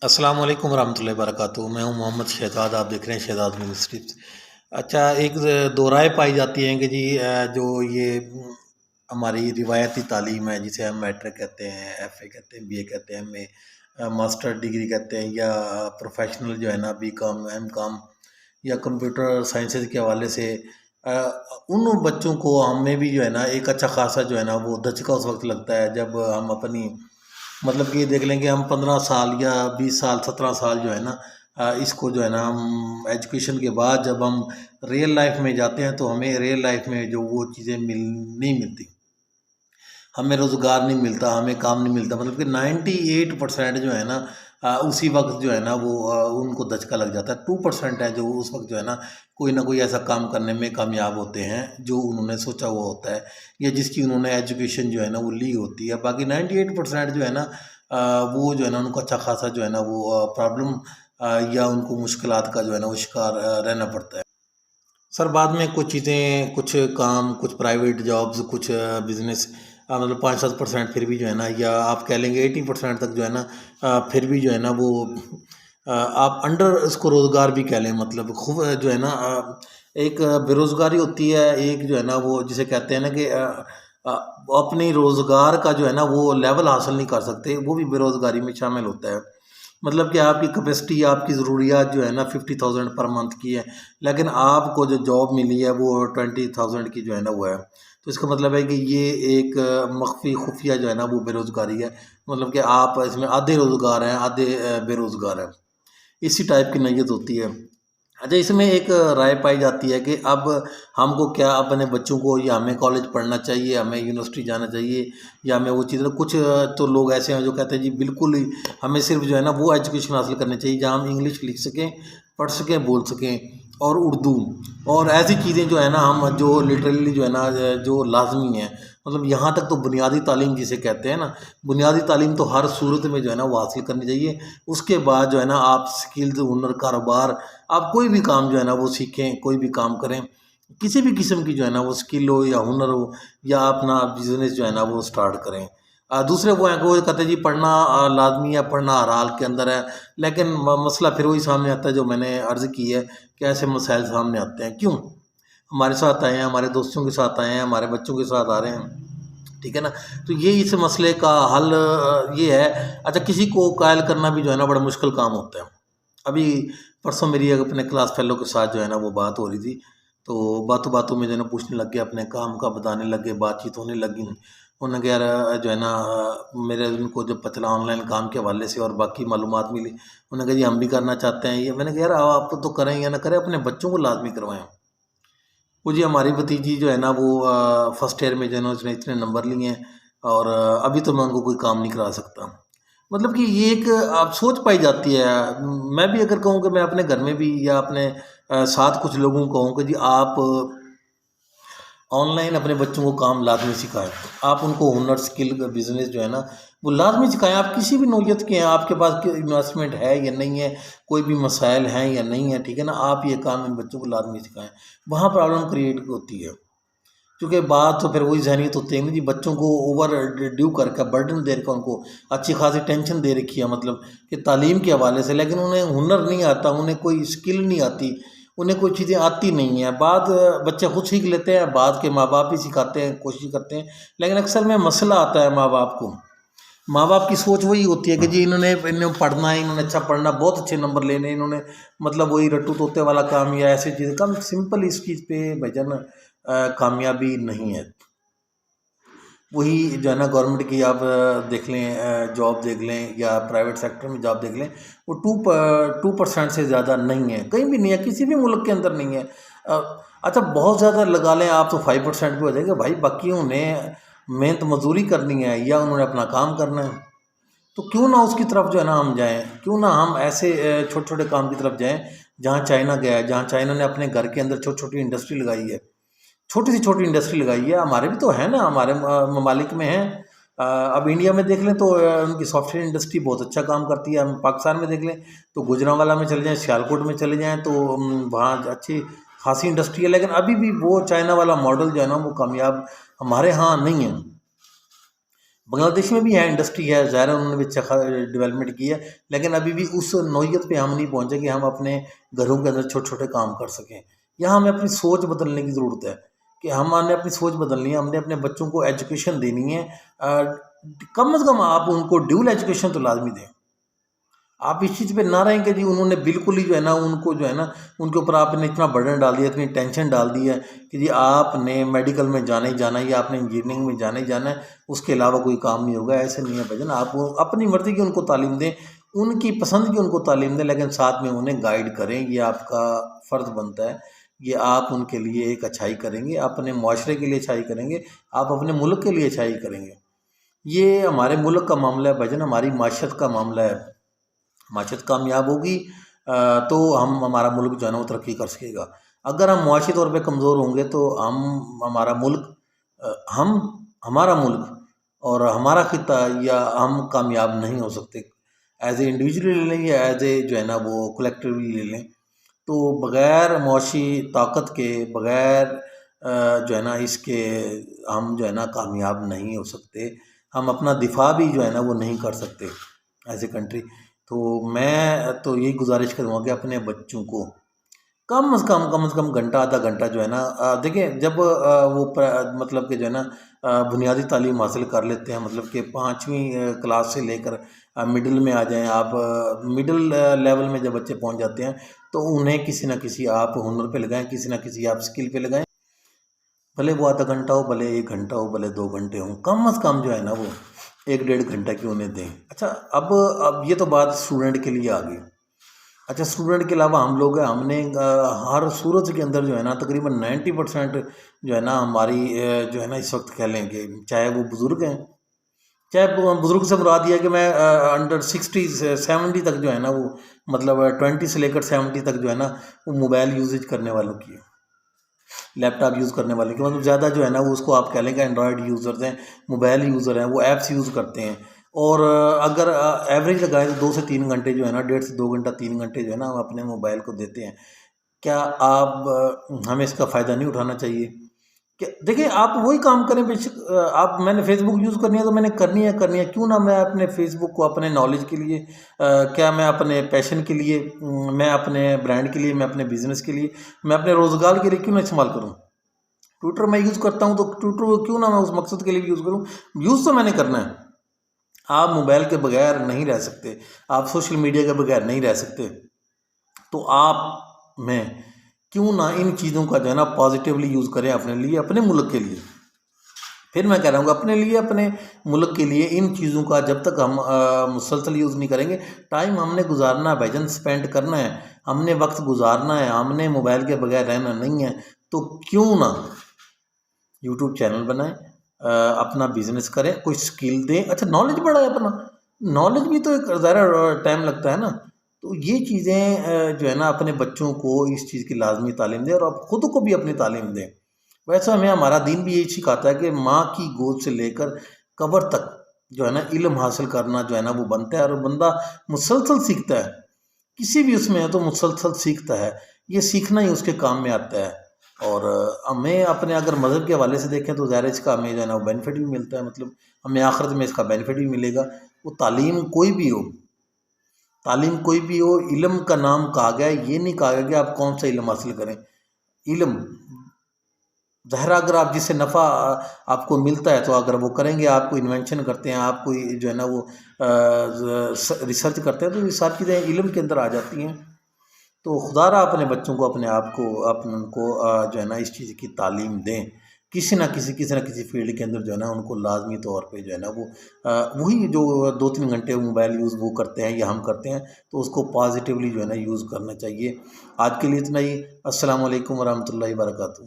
السلام علیکم ورحمۃ اللہ وبرکاتہ۔ میں ہوں محمد شہزاد، آپ دیکھ رہے ہیں شہزاد منسٹریز۔ اچھا، ایک دو رائے پائی جاتی ہیں کہ جی جو یہ ہماری روایتی تعلیم ہے جسے ہم میٹرک کہتے ہیں، ایف اے کہتے ہیں، بی اے کہتے ہیں، ایم اے، ماسٹر ڈگری کہتے ہیں، یا پروفیشنل جو ہے نا بی کام، ایم کام، یا کمپیوٹر سائنسز کے حوالے سے ان بچوں کو ہمیں بھی جو ہے نا ایک اچھا خاصا جو ہے نا وہ دھچکا اس وقت لگتا ہے جب ہم اپنی مطلب کہ یہ دیکھ لیں کہ ہم 15 سال یا 20 سال 17 سال جو ہے نا اس کو جو ہے نا ہم ایجوکیشن کے بعد جب ہم ریئل لائف میں جاتے ہیں تو ہمیں ریئل لائف میں جو وہ چیزیں نہیں ملتی، ہمیں روزگار نہیں ملتا، ہمیں کام نہیں ملتا، مطلب کہ 98% جو ہے نا اسی وقت جو ہے نا وہ ان کو دھچکا لگ جاتا ہے۔ 2% ہے جو اس وقت جو ہے نا کوئی نہ کوئی ایسا کام کرنے میں کامیاب ہوتے ہیں جو انہوں نے سوچا ہوا ہوتا ہے یا جس کی انہوں نے ایجوکیشن جو ہے نا وہ لی ہوتی ہے۔ باقی 98% جو ہے نا وہ جو ہے نا ان کو اچھا خاصا جو ہے نا وہ پرابلم یا ان کو مشکلات کا جو ہے نا وہ شکار رہنا پڑتا ہے۔ سر بعد میں کچھ چیزیں، کچھ کام، کچھ پرائیویٹ جابز، کچھ بزنس، مطلب 5-7% پھر بھی جو ہے نا، یا آپ کہہ لیں گے 80% تک جو ہے نا پھر بھی جو ہے نا وہ آپ انڈر اس کو روزگار بھی کہہ لیں، مطلب خوب جو ہے نا ایک بے روزگاری ہوتی ہے، ایک جو ہے نا وہ جسے کہتے ہیں نا کہ وہ اپنی روزگار کا جو ہے نا وہ لیول حاصل نہیں کر سکتے، وہ بھی بے روزگاری میں شامل ہوتا ہے۔ مطلب کہ آپ کی کیپیسٹی، آپ کی ضروریات جو ہے نا 50,000 پر منتھ کی ہے، لیکن آپ کو جو جاب ملی ہے وہ 20,000 کی جو ہے نا وہ ہے، تو اس کا مطلب ہے کہ یہ ایک مخفی خفیہ جو ہے نا وہ بے روزگاری ہے۔ مطلب کہ آپ اس میں آدھے روزگار ہیں، آدھے بے روزگار ہیں، اسی ٹائپ کی نیت ہوتی ہے۔ اچھا، اس میں ایک رائے پائی جاتی ہے کہ اب ہم کو کیا اپنے بچوں کو، یا ہمیں کالج پڑھنا چاہیے، ہمیں یونیورسٹی جانا چاہیے، یا ہمیں وہ چیزیں، کچھ تو لوگ ایسے ہیں جو کہتے ہیں جی بالکل ہی ہمیں صرف جو ہے نا وہ ایجوکیشن حاصل کرنی چاہیے جہاں ہم انگلش لکھ سکیں، پڑھ سکیں، بول سکیں، اور اردو اور ایسی چیزیں جو ہے نا ہم جو لٹرلی جو ہے نا جو لازمی ہیں، مطلب یہاں تک تو بنیادی تعلیم جسے کہتے ہیں نا، بنیادی تعلیم تو ہر صورت میں جو ہے نا وہ حاصل کرنی چاہیے۔ اس کے بعد جو ہے نا آپ سکلز، ہنر، کاروبار، آپ کوئی بھی کام جو ہے نا وہ سیکھیں، کوئی بھی کام کریں، کسی بھی قسم کی جو ہے نا وہ سکل ہو یا ہنر ہو، یا اپنا بزنس جو ہے نا وہ سٹارٹ کریں۔ دوسرے وہ ہیں کہ وہ کہتے ہیں جی پڑھنا لازمی ہے، پڑھنا ہر حال کے اندر ہے، لیکن مسئلہ پھر وہی سامنے آتا ہے جو میں نے عرض کی ہے کہ ایسے مسائل سامنے آتے ہیں۔ کیوں؟ ہمارے ساتھ آئے ہیں، ہمارے دوستوں کے ساتھ آئے ہیں، ہمارے بچوں کے ساتھ آ رہے ہیں، ٹھیک ہے نا؟ تو یہ اس مسئلے کا حل یہ ہے۔ اچھا، کسی کو قائل کرنا بھی جو ہے نا بڑا مشکل کام ہوتا ہے۔ ابھی پرسوں میری اپنے کلاس فیلو کے ساتھ جو ہے نا وہ بات ہو رہی تھی، تو باتوں باتوں میں جو ہے نا پوچھنے لگ گیا، اپنے کام کا بتانے لگے، بات چیت ہونے لگی۔ انہوں نے کہا یار جو ہے نا میرے ان کو جب پتلا آن لائن کام کے حوالے سے اور باقی معلومات ملی، انہوں نے کہا جی ہم بھی کرنا چاہتے ہیں یہ۔ میں نے کہا یار آپ تو کریں یا نہ کریں، اپنے بچوں کو لازمی کروائیں۔ وہ جی ہماری بھتیجی جو ہے نا وہ فرسٹ ایئر میں جو ہے نا اس نے اتنے نمبر لیے ہیں، اور ابھی تو میں ان کو کوئی کام نہیں کرا سکتا۔ مطلب کہ یہ ایک آپ سوچ پائی جاتی ہے۔ میں بھی اگر کہوں کہ میں اپنے گھر میں بھی یا اپنے ساتھ کچھ لوگوں کو کہوں کہ جی آپ آن لائن اپنے بچوں کو کام لازمی سکھائیں، آپ ان کو ہنر، سکل، بزنس جو ہے نا وہ لازمی سکھائیں۔ آپ کسی بھی نوعیت کے ہیں، آپ کے پاس انویسٹمنٹ ہے یا نہیں ہے، کوئی بھی مسائل ہیں یا نہیں ہے، ٹھیک ہے نا، آپ یہ کام ان بچوں کو لازمی سکھائیں۔ وہاں پرابلم کریٹ ہوتی ہے، کیونکہ بات تو پھر وہی ذہنیت ہوتی ہے نا جی، بچوں کو اوور ڈیو کر کے، برڈن دے کر، ان کو اچھی خاصی ٹینشن دے رکھی ہے، مطلب کہ تعلیم کے حوالے سے، لیکن انہیں ہنر نہیں آتا، انہیں کوئی اسکل نہیں آتی، انہیں کوئی چیزیں آتی نہیں ہیں۔ بعد بچے خود سیکھ لیتے ہیں، بعد کے ماں باپ بھی سکھاتے ہیں، کوشش کرتے ہیں، لیکن اکثر میں مسئلہ آتا ہے ماں باپ کو۔ ماں باپ کی سوچ وہی ہوتی ہے کہ جی انہوں نے پڑھنا ہے، انہوں نے اچھا پڑھنا، بہت اچھے نمبر لینے، انہوں نے مطلب وہی رٹو طوطے والا کام یا ایسی چیزیں کم سمپل، اس چیز پہ بھجن کامیابی نہیں ہے۔ وہی جو ہے نا گورنمنٹ کی آپ دیکھ لیں، جاب دیکھ لیں، یا پرائیویٹ سیکٹر میں جاب دیکھ لیں، وہ 2% سے زیادہ نہیں ہے، کہیں بھی نہیں ہے، کسی بھی ملک کے اندر نہیں ہے۔ اچھا بہت زیادہ لگا لیں آپ تو 5% بھی ہو جائے گا بھائی، باقیوں نے محنت مزدوری کرنی ہے یا انہوں نے اپنا کام کرنا ہے، تو کیوں نہ اس کی طرف جو ہے نا ہم جائیں، کیوں نہ ہم ایسے چھوٹے چھوٹے کام کی طرف جائیں جہاں چائنا گیا ہے، جہاں چائنا نے اپنے گھر کے اندر چھوٹی چھوٹی انڈسٹری لگائی ہے، چھوٹی سی چھوٹی انڈسٹری لگائی ہے۔ ہمارے بھی تو ہے نا، ہمارے ممالک میں ہیں۔ اب انڈیا میں دیکھ لیں تو ان کی سافٹ ویئر انڈسٹری بہت اچھا کام کرتی ہے۔ ہم پاکستان میں دیکھ لیں تو گوجرانوالا میں چلے جائیں، سیالکوٹ میں چلے جائیں، تو وہاں اچھی خاصی انڈسٹری ہے، لیکن ابھی بھی وہ چائنا والا ماڈل جو ہے نا وہ کامیاب ہمارے ہاں نہیں ہے۔ بنگلہ دیش میں بھی ہے انڈسٹری ہے، ظاہر ہے انہوں نے بھی اچھا ڈیولپمنٹ کی ہے، لیکن ابھی بھی اس نوعیت پہ ہم نہیں پہنچے کہ ہم اپنے گھروں کے اندر چھوٹے چھوٹے کام کر سکیں۔ یہاں ہمیں اپنی سوچ بدلنے کی ضرورت ہے کہ ہم نے اپنی سوچ بدلنی ہے، ہم نے اپنے بچوں کو ایجوکیشن دینی ہے۔ کم از کم آپ ان کو ڈیول ایجوکیشن تو لازمی دیں۔ آپ اس چیز پہ نہ رہیں کہ جی انہوں نے بالکل ہی جو ہے نا ان کو جو ہے نا ان کے اوپر آپ نے اتنا برڈن ڈال دیا، اتنی ٹینشن ڈال دی ہے کہ جی آپ نے میڈیکل میں جانا ہی جانا ہے یا آپ نے انجینئرنگ میں جانا ہی جانا ہے، اس کے علاوہ کوئی کام نہیں ہوگا۔ ایسے نہیں ہے بھجن، آپ اپنی مرضی کی ان کو تعلیم دیں، ان کی پسند کی ان کو تعلیم دیں، لیکن ساتھ میں انہیں گائیڈ کریں۔ یہ آپ کا فرض بنتا ہے، یہ آپ ان کے لیے ایک اچھائی کریں گے، اپنے معاشرے کے لیے اچھائی کریں گے، آپ اپنے ملک کے لیے اچھائی کریں گے۔ یہ ہمارے ملک کا معاملہ ہے بھجن، ہماری معاشرت کا معاملہ ہے۔ معاشرت کامیاب ہوگی تو ہمارا ملک جو ہے نا وہ ترقی کر سکے گا۔ اگر ہم معاشی طور پہ کمزور ہوں گے تو ہمارا ملک اور ہمارا خطہ یا ہم کامیاب نہیں ہو سکتے۔ ایز اے انڈیویجول لے لیں یا ایز اے جو ہے نا وہ کلیکٹیولی لے لیں، تو بغیر معاشی طاقت کے، بغیر جو ہے نا اس کے ہم جو ہے نا کامیاب نہیں ہو سکتے۔ ہم اپنا دفاع بھی جو ہے نا وہ نہیں کر سکتے ایز اے کنٹری۔ تو میں تو یہی گزارش کروں گا کہ اپنے بچوں کو کم از کم گھنٹہ آدھا گھنٹہ جو ہے نا دیکھیں، جب وہ مطلب کہ جو ہے نا بنیادی تعلیم حاصل کر لیتے ہیں، مطلب کہ 5ویں کلاس سے لے کر مڈل میں آ جائیں آپ، مڈل لیول میں جب بچے پہنچ جاتے ہیں تو انہیں کسی نہ کسی آپ ہنر پہ لگائیں، کسی نہ کسی آپ اسکل پہ لگائیں، بھلے وہ آدھا گھنٹہ ہو، بھلے 1 گھنٹہ ہو، بھلے 2 گھنٹے ہوں، کم از کم جو ہے نا وہ 1 ڈیڑھ گھنٹہ کیوں انہیں دیں۔ اچھا، اب یہ تو بات اسٹوڈنٹ کے لیے آ گئی۔ اچھا، اسٹوڈنٹ کے علاوہ ہم لوگ ہیں، ہم نے ہر صورت کے اندر جو ہے نا تقریباً 90% جو ہے نا ہماری جو ہے نا اس وقت کہہ لیں کہ چاہے وہ بزرگ ہیں، چاہے بزرگ سے مراد یہ ہے کہ میں انڈر 60 70 تک جو ہے نا وہ مطلب 20 سے لے کر 70 تک جو ہے نا وہ موبائل یوزیج کرنے والوں کی ہے، لیپ ٹاپ یوز کرنے والے کی، مطلب زیادہ جو ہے نا وہ اس کو آپ کہہ لیں کہ اینڈرائڈ یوزرز ہیں، موبائل یوزر ہیں، وہ ایپس یوز کرتے ہیں۔ اور اگر ایوریج لگائیں تو 2 سے 3 گھنٹے جو ہے نا، 1.5 سے 2 گھنٹہ 3 گھنٹے جو ہے نا ہم اپنے موبائل کو دیتے ہیں۔ کیا ہمیں اس کا فائدہ نہیں اٹھانا چاہیے؟ کہ دیکھیں، آپ وہی کام کریں، بے شک میں نے فیس بک یوز کرنی ہے تو میں نے کرنی ہے، کیوں نہ میں اپنے فیس بک کو اپنے نالج کے لیے، کیا میں اپنے پیشن کے لیے، میں اپنے برانڈ کے لیے، میں اپنے بزنس کے لیے، میں اپنے روزگار کے لیے کیوں نہ استعمال کروں؟ ٹویٹر میں یوز کرتا ہوں تو ٹویٹر کیوں نہ میں اس مقصد کے لیے بھی یوز کروں؟ یوز تو میں نے کرنا ہے۔ آپ موبائل کے بغیر نہیں رہ سکتے، آپ سوشل میڈیا کے بغیر نہیں رہ سکتے، تو آپ میں کیوں نہ ان چیزوں کا جو ہے نا پازیٹیولی یوز کریں اپنے لیے، اپنے ملک کے لیے۔ پھر میں کہہ رہا ہوں کہ اپنے لیے، اپنے ملک کے لیے ان چیزوں کا جب تک ہم مسلسل یوز نہیں کریں گے، ٹائم ہم نے گزارنا ہے، بھجن اسپینڈ کرنا ہے، ہم نے وقت گزارنا ہے، ہم نے موبائل کے بغیر رہنا نہیں ہے، تو کیوں نہ یوٹیوب چینل بنائیں، اپنا بزنس کریں، کوئی سکل دیں، اچھا نالج بڑھائیں اپنا، نالج بھی تو ایک ذرا ٹائم لگتا ہے نا۔ تو یہ چیزیں جو ہے نا اپنے بچوں کو اس چیز کی لازمی تعلیم دیں، اور آپ خود کو بھی اپنی تعلیم دیں۔ ویسے ہمیں ہمارا دین بھی یہی سکھاتا ہے کہ ماں کی گود سے لے کر قبر تک جو ہے نا علم حاصل کرنا جو ہے نا وہ بنتا ہے، اور بندہ مسلسل سیکھتا ہے، کسی بھی اس میں ہے تو مسلسل سیکھتا ہے، یہ سیکھنا ہی اس کے کام میں آتا ہے۔ اور ہمیں اپنے اگر مذہب کے حوالے سے دیکھیں تو ظاہر اس کا ہمیں جو ہے نا بینیفٹ بھی ملتا ہے، مطلب ہمیں آخرت میں اس کا بینیفٹ بھی ملے گا۔ وہ تعلیم کوئی بھی ہو، تعلیم کوئی بھی ہو، علم کا نام کہا گیا ہے، یہ نہیں کہا گیا کہ آپ کون سا علم حاصل کریں۔ علم ظاہر اگر آپ جس سے نفع آپ کو ملتا ہے تو اگر وہ کریں گے، آپ کو انوینشن کرتے ہیں، آپ کو جو ہے نا وہ ریسرچ کرتے ہیں، تو یہ ساری چیزیں علم کے اندر آ جاتی ہیں۔ تو خدا را اپنے بچوں کو، اپنے آپ کو، ان کو جو ہے نا اس چیز کی تعلیم دیں، کسی نہ کسی فیلڈ کے اندر جو ہے نا ان کو لازمی طور پہ جو ہے نا وہ وہی جو 2-3 گھنٹے موبائل یوز وہ کرتے ہیں یا ہم کرتے ہیں، تو اس کو پازیٹیولی جو ہے نا یوز کرنا چاہیے۔ آج کے لیے اتنا ہی۔ السلام علیکم ورحمۃ اللہ وبرکاتہ۔